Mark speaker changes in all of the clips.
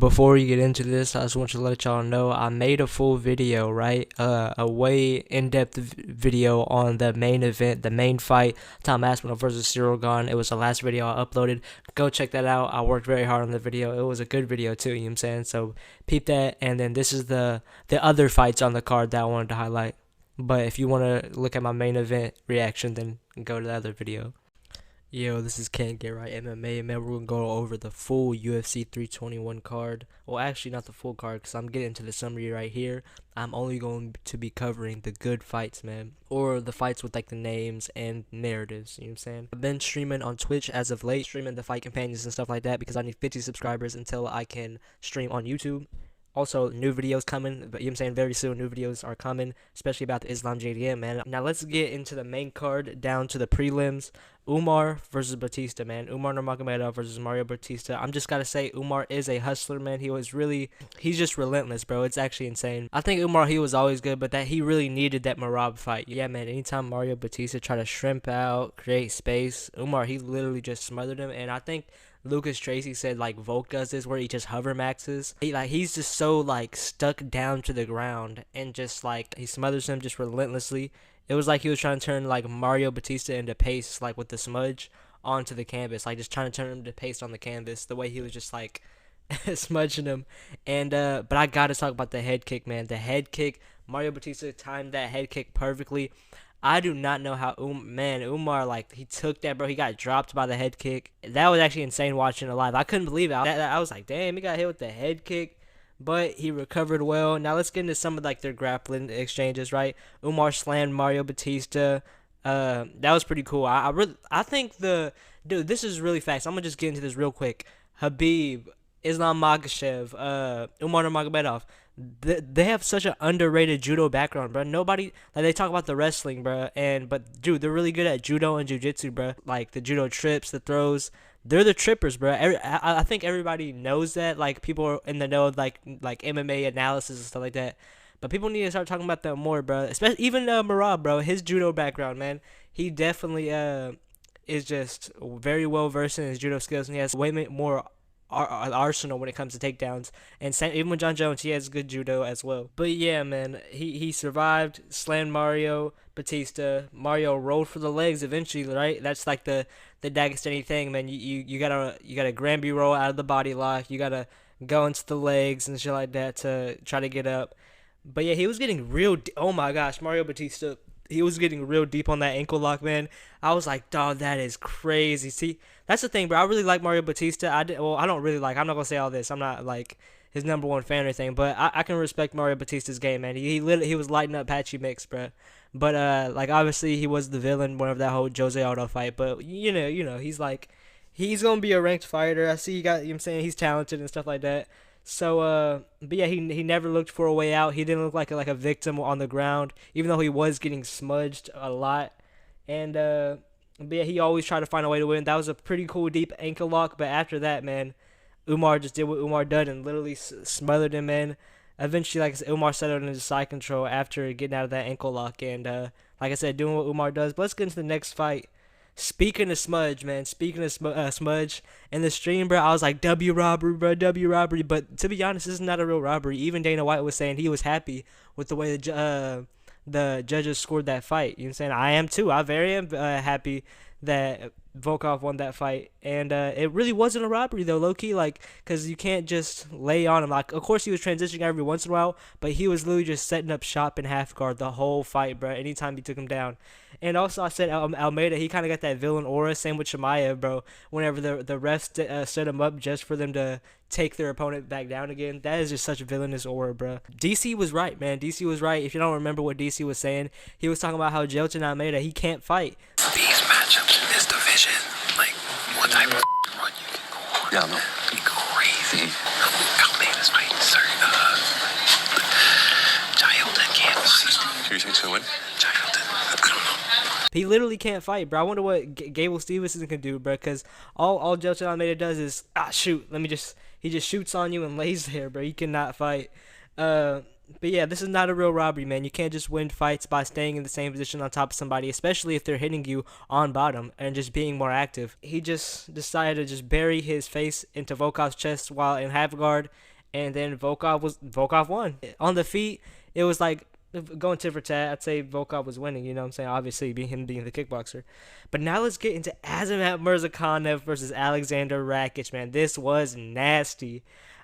Speaker 1: Before we get into this, I just want to let y'all know I made a full video, right? A way in-depth video on the main event, the main fight, Tom Aspinall versus Cyril Gane. It was the last video I uploaded. Go check that out. I worked very hard on the video. It was a good video too, you know what I'm saying? So peep that. And then this is the other fights on the card that I wanted to highlight. But if you want to look at my main event reaction, then go to the other video. Yo, this is Can't Get Right MMA, man. We're gonna go over the full UFC 321 card. Well, actually, not the full card, because I'm getting into the summary right here. I'm only going to be covering the good fights, man. Or the fights with, like, the names and narratives, you know what I'm saying? I've been streaming on Twitch as of late, streaming the fight companions and stuff like that, because I need 50 subscribers until I can stream on YouTube. Also, new videos coming, but you know what I'm saying, very soon new videos are coming, especially about the Islam JDM, man. Now let's get into the main card, down to the prelims. Umar versus Batista, man. Umar Nurmagomedov versus Mario Batista. I'm just gotta say, Umar is a hustler, man. He's just relentless, bro. It's actually insane. I think Umar, he was always good, but that he really needed that Marab fight. Yeah, man, anytime Mario Batista tried to shrimp out, create space, Umar, he literally just smothered him, and I think Lucas Tracy said, like, Volk does this where he just hover maxes. He's just so, like, stuck down to the ground and just, like, he smothers him just relentlessly. It was like he was trying to turn, like, Mario Batista into paste, like, with the smudge onto the canvas. Like, just trying to turn him to paste on the canvas. The way he was just, like, smudging him. And, but I gotta talk about the head kick, man. The head kick, Mario Batista timed that head kick perfectly. I do not know how Umar, like, he took that, bro. He got dropped by the head kick. That was actually insane watching it live. I couldn't believe it. I was like, damn, he got hit with the head kick, but he recovered well. Now let's get into some of, like, their grappling exchanges, right? Umar slammed Mario Batista. That was pretty cool. I think dude, this is really fast. I'm gonna just get into this real quick. Habib, Islam Makhachev, Umar Nurmagomedov, they have such an underrated judo background, bro. Nobody, like, they talk about the wrestling, bro, but dude, they're really good at judo and jiu-jitsu, bro. Like the judo trips, the throws, they're the trippers, bro. I think everybody knows that. Like, people in the know of, like MMA analysis and stuff like that. But people need to start talking about that more, bro. Especially even Marab, bro. His judo background, man. He definitely is just very well versed in his judo skills, and he has way more arsenal when it comes to takedowns. And even with John Jones, he has good judo as well. But yeah, man, he survived, slammed Mario Batista. Mario rolled for the legs eventually, right? That's like the Dagestani thing, man. You gotta Granby roll out of the body lock. You gotta go into the legs and shit like that to try to get up. But yeah, he was getting real. Oh my gosh, Mario Batista. He was getting real deep on that ankle lock, man. I was like, dog, that is crazy. See, that's the thing, bro. I really like Mario Batista. I don't really like. I'm not gonna say all this. I'm not like his #1 fan or anything, but I can respect Mario Batista's game, man. He was lighting up Patchy Mix, bro. But like, obviously he was the villain of that whole Jose Aldo fight. But you know, he's gonna be a ranked fighter. I see you know what I'm saying, he's talented and stuff like that. So, but yeah, he never looked for a way out. He didn't look like a victim on the ground, even though he was getting smudged a lot. And, but yeah, he always tried to find a way to win. That was a pretty cool deep ankle lock. But after that, man, Umar just did what Umar did and literally smothered him, man. Eventually, like I said, Umar settled into side control after getting out of that ankle lock. And, like I said, doing what Umar does. But let's get into the next fight. Speaking of smudge, man, smudge in the stream, bro, I was like, W robbery, bro, W robbery. But to be honest, this is not a real robbery. Even Dana White was saying he was happy with the way the judges scored that fight. You know what I'm saying? I am too. I very am happy that Volkov won that fight. And it really wasn't a robbery, though, low-key, like, because you can't just lay on him. Like, of course, he was transitioning every once in a while, but he was literally just setting up shop in half guard the whole fight, bro, anytime he took him down. And also, I said Almeida, he kind of got that villain aura. Same with Chimaev, bro. Whenever the refs set him up just for them to take their opponent back down again, that is just such a villainous aura, bro. DC was right, man. DC was right. If you don't remember what DC was saying, he was talking about how Jelton Almeida, he can't fight.
Speaker 2: These matchups in this division, like, what type of run you can go on? Yeah, no. Be crazy. Almeida's fighting, sir. Jelton can't fight.
Speaker 3: Who you think's gonna win?
Speaker 2: Jelton, I don't know.
Speaker 1: He literally can't fight, bro. I wonder what Gable Stevenson can do, bro, because all Jelton Almeida does is, shoot. He just shoots on you and lays there, bro. He cannot fight. But yeah, this is not a real robbery, man. You can't just win fights by staying in the same position on top of somebody, especially if they're hitting you on bottom and just being more active. He just decided to just bury his face into Volkov's chest while in half guard and then Volkov won. On the feet, it was like going tit for tat. I'd say Volkov was winning. You know what I'm saying? Obviously, him being the kickboxer. But now let's get into Azamat Murzakanov versus Alexander Rakic. Man, this was nasty.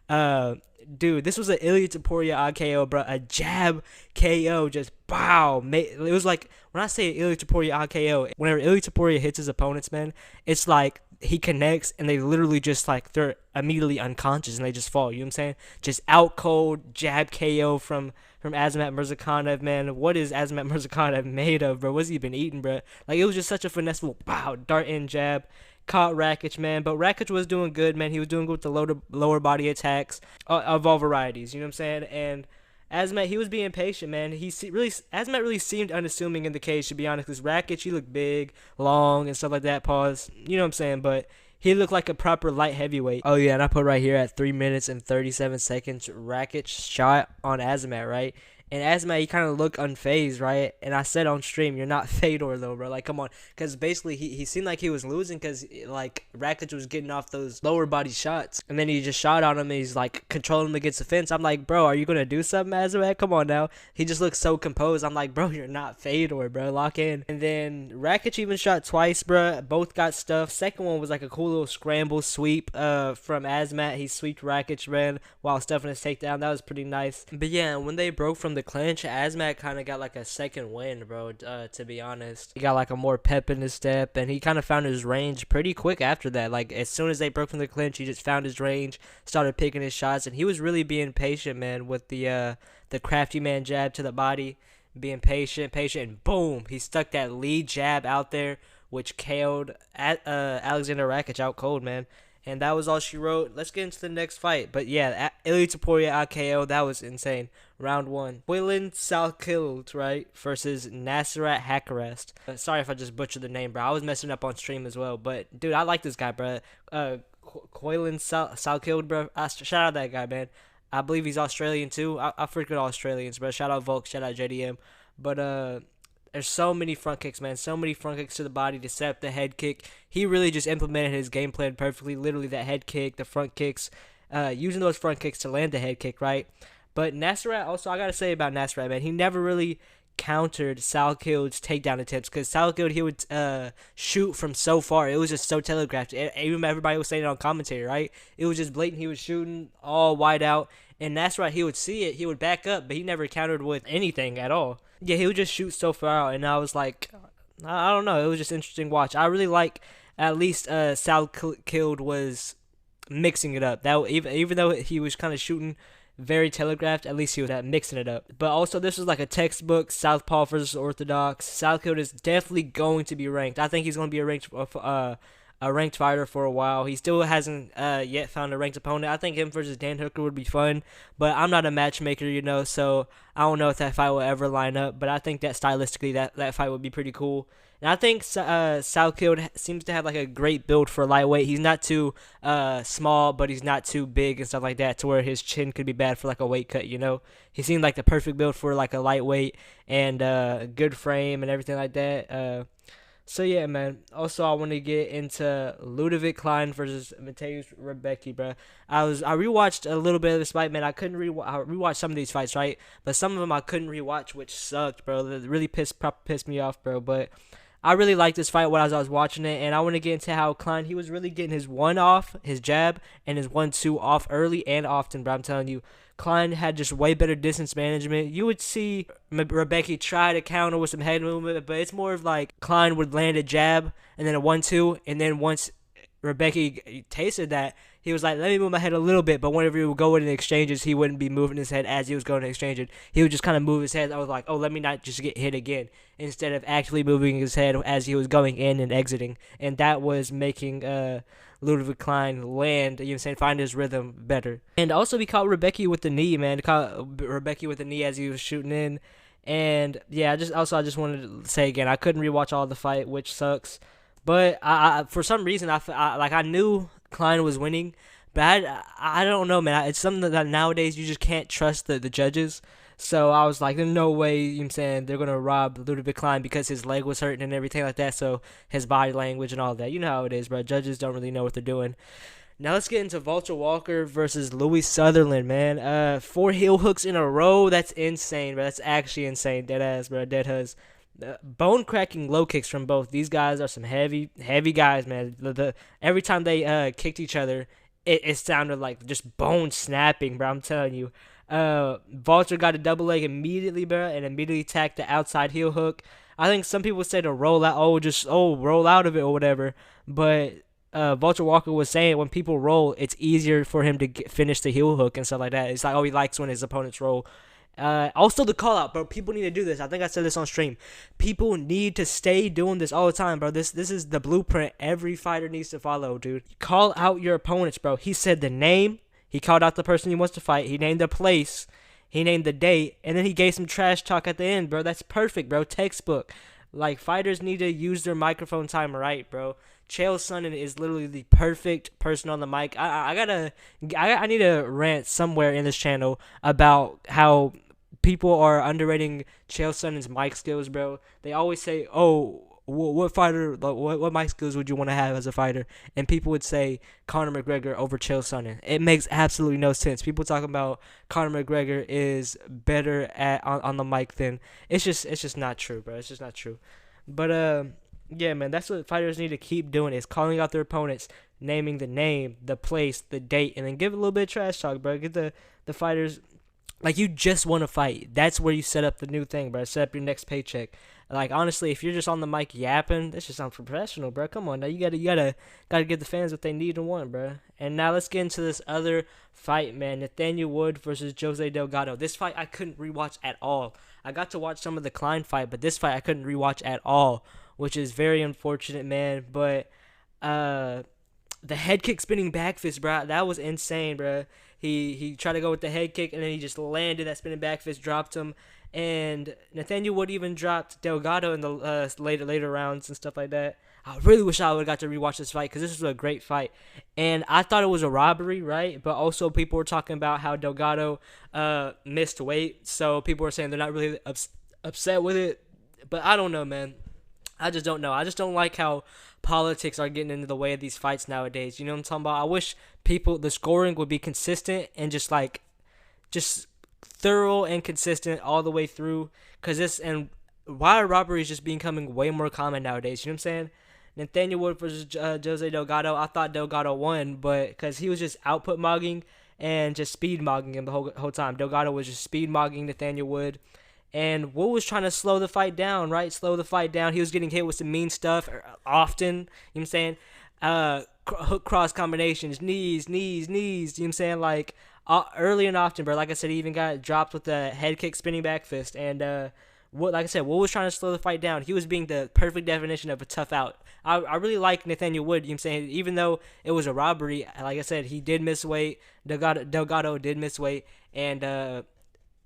Speaker 1: Dude, this was an Ilia Topuria KO, bro. A jab KO, just bow. It was like, when I say Ilia Topuria KO, whenever Ilia Topuria hits his opponents, man, it's like he connects and they literally just like, they're immediately unconscious and they just fall. You know what I'm saying? Just out cold jab KO from Azamat Murzakanov, man. What is Azamat Murzakanov made of, bro? What's he been eating, bro? Like, it was just such a finesseful, bow, dart in jab. Caught Rakic, man, but Rakic was doing good, man. He was doing good with the lower body attacks of all varieties, you know what I'm saying? And Azamat, he was being patient, man. Azamat really seemed unassuming in the cage, to be honest, because Rakic, he looked big, long, and stuff like that, pause, you know what I'm saying? But he looked like a proper light heavyweight. Oh, yeah, and I put right here at 3 minutes and 37 seconds, Rakic shot on Azamat, right? And Azamat, he kind of looked unfazed, right? And I said on stream, you're not Fedor, though, bro. Like, come on. Because basically, he seemed like he was losing because, like, Rakic was getting off those lower body shots. And then he just shot on him and he's, like, controlling him against the fence. I'm like, bro, are you going to do something, Azamat? Come on now. He just looks so composed. I'm like, bro, you're not Fedor, bro. Lock in. And then Rakic even shot twice, bro. Both got stuffed. Second one was, like, a cool little scramble sweep from Azamat. He sweeped Rakic, man, while stuffing his takedown. That was pretty nice. But, yeah, when they broke from the clinch, Azamat kind of got like a second wind, bro, to be honest. He got like a more pep in his step, and he kind of found his range pretty quick after that. Like, as soon as they broke from the clinch, he just found his range, started picking his shots, and he was really being patient, man, with the crafty man jab to the body, being patient, and boom, he stuck that lead jab out there, which KO'd Alexander Rakic out cold, man. And that was all she wrote. Let's get into the next fight. But yeah, Ilia Topuria KO, that was insane. Round 1. Quilin Salkild, right, versus Nasrat Hakarest. Sorry if I just butchered the name, bro. I was messing up on stream as well. But, dude, I like this guy, bro. Quilin Salkild, bro. Shout out that guy, man. I believe he's Australian, too. I freaking Australians, bro. Shout out Volk. Shout out JDM. But, there's so many front kicks, man. So many front kicks to the body to set up the head kick. He really just implemented his game plan perfectly. Literally, that head kick, the front kicks, using those front kicks to land the head kick, right? But Nasrat, also, I got to say about Nasrat, man, he never really countered Salkild's takedown attempts because Salkild, he would shoot from so far. It was just so telegraphed. Even everybody was saying it on commentary, right? It was just blatant. He was shooting all wide out. And Nasrat, he would see it. He would back up, but he never countered with anything at all. Yeah, he would just shoot so far out, and I was like, I don't know. It was just interesting to watch. I really like at least Salkild was mixing it up. That even though he was kind of shooting very telegraphed, at least he was mixing it up. But also, this was like a textbook Southpaw versus Orthodox. Salkild is definitely going to be ranked. I think he's going to be a ranked fighter for a while. He still hasn't yet found a ranked opponent. I think him versus Dan Hooker would be fun, but I'm not a matchmaker, you know, so I don't know if that fight will ever line up, but I think that stylistically that fight would be pretty cool. And I think Salkild seems to have like a great build for lightweight. He's not too small, but he's not too big and stuff like that to where his chin could be bad for like a weight cut, you know. He seemed like the perfect build for like a lightweight and good frame and everything like that. So yeah, man. Also, I want to get into Ludovic Klein versus Mateusz Rebecki, bro. I rewatched a little bit of this fight, man. I rewatched some of these fights, right? But some of them I couldn't rewatch, which sucked, bro. It really pissed me off, bro. But I really liked this fight when I was watching it, and I want to get into how Klein, he was really getting his one off, his jab, and his 1-2 off early and often, bro. I'm telling you, Klein had just way better distance management. You would see Rebecki try to counter with some head movement, but it's more of like Klein would land a jab and then a 1-2, and then once Rebecki tasted that, he was like, let me move my head a little bit, but whenever he would go into exchanges, he wouldn't be moving his head as he was going to exchange it. He would just kind of move his head. I was like, oh, let me not just get hit again, instead of actually moving his head as he was going in and exiting. And that was making Ludovic Klein land, you know what I'm saying, find his rhythm better. And also, he caught Rebecki with the knee, man. He caught Rebecki with the knee as he was shooting in. And yeah, I just wanted to say again, I couldn't rewatch all the fight, which sucks. But I for some reason, I knew Klein was winning, but I don't know, man. It's something that nowadays you just can't trust the judges. So I was like, there's no way, you know what I'm saying, they're going to rob Ludovic Klein because his leg was hurting and everything like that. So his body language and all that. You know how it is, bro. Judges don't really know what they're doing. Now let's get into Vulture Walker versus Louis Sutherland, man. 4 heel hooks in a row. That's insane, bro. That's actually insane. Dead ass, bro. Dead huzz. Bone cracking low kicks from both. These guys are some heavy, heavy guys, man. Every time they kicked each other, it sounded like just bone snapping, bro. I'm telling you. Vulture got a double leg immediately, bro, and immediately tacked the outside heel hook. I think some people say to roll out, roll out of it or whatever. But Vulture Walker was saying when people roll, it's easier for him to finish the heel hook and stuff like that. It's like, oh, he likes when his opponents roll. Also the call out, bro. People need to do this. I think I said this on stream. People need to stay doing this all the time, bro. This is the blueprint every fighter needs to follow, dude. Call out your opponents, bro. He said the name. He called out the person he wants to fight. He named the place. He named the date, and then he gave some trash talk at the end, bro. That's perfect, bro. Textbook. Like, fighters need to use their microphone time right, bro. Chael Sonnen is literally the perfect person on the mic. I need to rant somewhere in this channel about how people are underrating Chael Sonnen's mic skills, bro. They always say, "Oh, what fighter, what mic skills would you want to have as a fighter?" And people would say Conor McGregor over Chael Sonnen. It makes absolutely no sense. People talking about Conor McGregor is better on the mic than it's just not true, bro. It's just not true. But yeah, man, that's what fighters need to keep doing is calling out their opponents, naming the name, the place, the date, and then give a little bit of trash talk, bro. Get the fighters like you just want to fight. That's where you set up the new thing, bro. Set up your next paycheck. Like honestly, if you're just on the mic yapping, that just sounds professional, bro. Come on, now you gotta give the fans what they need and want, bro. And now let's get into this other fight, man. Nathaniel Wood versus Jose Delgado. This fight I couldn't rewatch at all. I got to watch some of the Klein fight, but this fight I couldn't rewatch at all, which is very unfortunate, man. But the head kick spinning back fist, bro, that was insane, bro. He tried to go with the head kick, and then he just landed that spinning back fist, dropped him. And Nathaniel Wood even dropped Delgado in the later rounds and stuff like that. I really wish I would have got to rewatch this fight because this was a great fight. And I thought it was a robbery, right? But also people were talking about how Delgado missed weight. So people were saying they're not really upset with it. But I don't know, man. I just don't know. I just don't like how politics are getting into the way of these fights nowadays. You know what I'm talking about? I wish the scoring would be consistent and just thorough and consistent all the way through. And wire robbery is just becoming way more common nowadays. You know what I'm saying? Nathaniel Wood versus Jose Delgado. I thought Delgado won, but because he was just output mogging and just speed mogging him the whole time. Delgado was just speed mogging Nathaniel Wood. And Wood was trying to slow the fight down, right? Slow the fight down. He was getting hit with some mean stuff often. You know what I'm saying? Hook cross combinations, knees. You know what I'm saying? Like, early and often, bro. Like I said, he even got dropped with the head kick spinning back fist. And, like I said, Wood was trying to slow the fight down. He was being the perfect definition of a tough out. I really like Nathaniel Wood, you know what I'm saying? Even though it was a robbery, like I said, he did miss weight. Delgado did miss weight. And,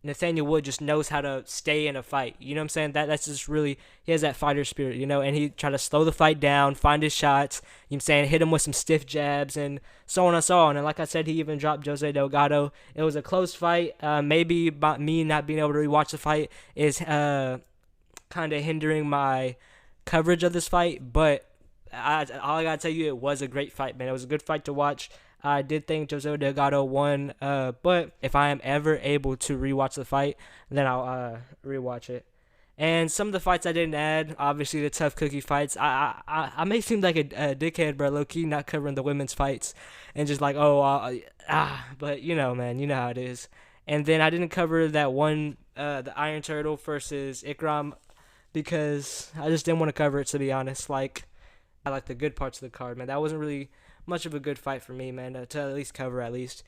Speaker 1: Nathaniel Wood just knows how to stay in a fight. You know what I'm saying? That's just really, he has that fighter spirit, you know, and he tried to slow the fight down, find his shots, you know what I'm saying, hit him with some stiff jabs and so on and so on. And like I said, he even dropped Jose Delgado. It was a close fight. Maybe me not being able to rewatch the fight is kind of hindering my coverage of this fight, but all I gotta tell you, it was a great fight, man. It was a good fight to watch. I did think Jose Delgado won, but if I am ever able to rewatch the fight, then I'll rewatch it. And some of the fights I didn't add, obviously the tough cookie fights. I may seem like a dickhead, bro, low key not covering the women's fights and just like but you know, man, you know how it is. And then I didn't cover that one, the Iron Turtle versus Ikram, because I just didn't want to cover it, to be honest. Like, I like the good parts of the card, man. That wasn't really much of a good fight for me, man, to at least cover at least.